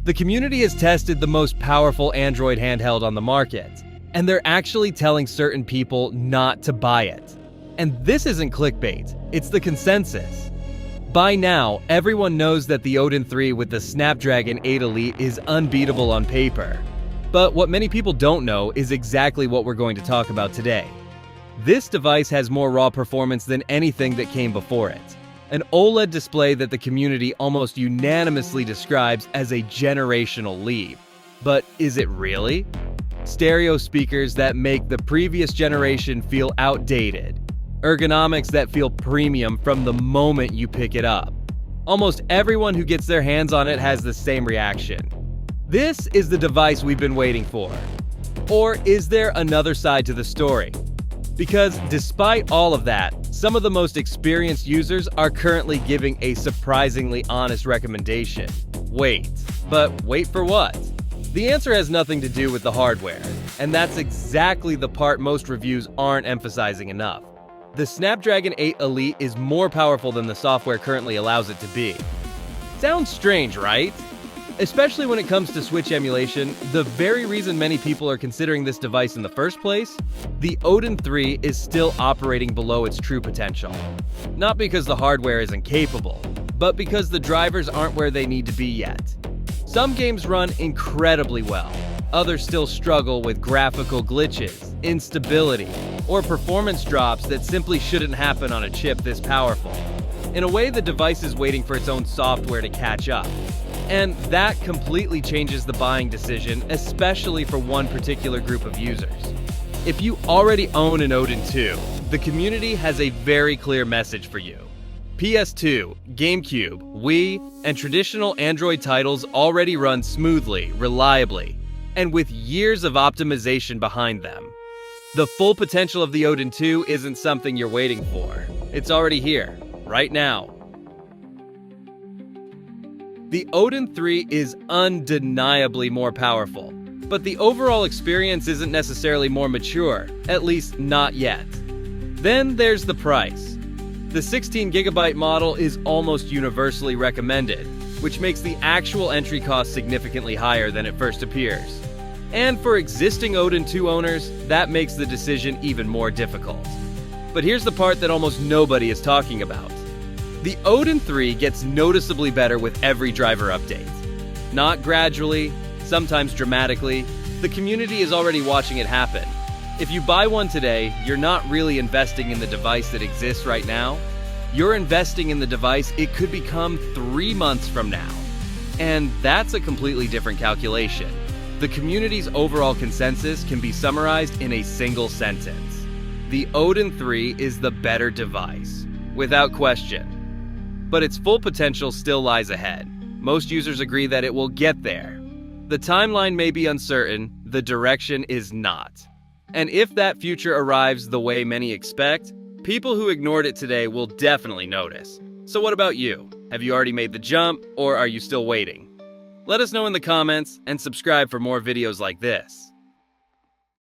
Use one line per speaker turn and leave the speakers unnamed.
The community has tested the most powerful Android handheld on the market, and they're actually telling certain people not to buy it. And this isn't clickbait, it's the consensus. By now, everyone knows that the Odin 3 with the Snapdragon 8 Elite is unbeatable on paper. But what many people don't know is exactly what we're going to talk about today. This device has more raw performance than anything that came before it. An OLED display that the community almost unanimously describes as a generational leap. But is it really? Stereo speakers that make the previous generation feel outdated. Ergonomics that feel premium from the moment you pick it up. Almost everyone who gets their hands on it has the same reaction. This is the device we've been waiting for. Or is there another side to the story? Because despite all of that, some of the most experienced users are currently giving a surprisingly honest recommendation. Wait for what? The answer has nothing to do with the hardware, and that's exactly the part most reviews aren't emphasizing enough. The Snapdragon 8 Elite is more powerful than the software currently allows it to be. Sounds strange, right? Especially when it comes to Switch emulation, the very reason many people are considering this device in the first place, the Odin 3 is still operating below its true potential. Not because the hardware isn't capable, but because the drivers aren't where they need to be yet. Some games run incredibly well, others still struggle with graphical glitches, instability, or performance drops that simply shouldn't happen on a chip this powerful. In a way, the device is waiting for its own software to catch up. And that completely changes the buying decision, especially for one particular group of users. If you already own an Odin 2, the community has a very clear message for you. PS2, GameCube, Wii, and traditional Android titles already run smoothly, reliably, and with years of optimization behind them. The full potential of the Odin 2 isn't something you're waiting for. It's already here, right now. The Odin 3 is undeniably more powerful, but the overall experience isn't necessarily more mature, at least not yet. Then there's the price. The 16GB model is almost universally recommended, which makes the actual entry cost significantly higher than it first appears. And for existing Odin 2 owners, that makes the decision even more difficult. But here's the part that almost nobody is talking about. The Odin 3 gets noticeably better with every driver update. Not gradually, sometimes dramatically, the community is already watching it happen. If you buy one today, you're not really investing in the device that exists right now. You're investing in the device it could become 3 months from now. And that's a completely different calculation. The community's overall consensus can be summarized in a single sentence. The Odin 3 is the better device, without question. But its full potential still lies ahead. Most users agree that it will get there. The timeline may be uncertain, the direction is not. And if that future arrives the way many expect, people who ignored it today will definitely notice. So what about you? Have you already made the jump, or are you still waiting? Let us know in the comments, and subscribe for more videos like this.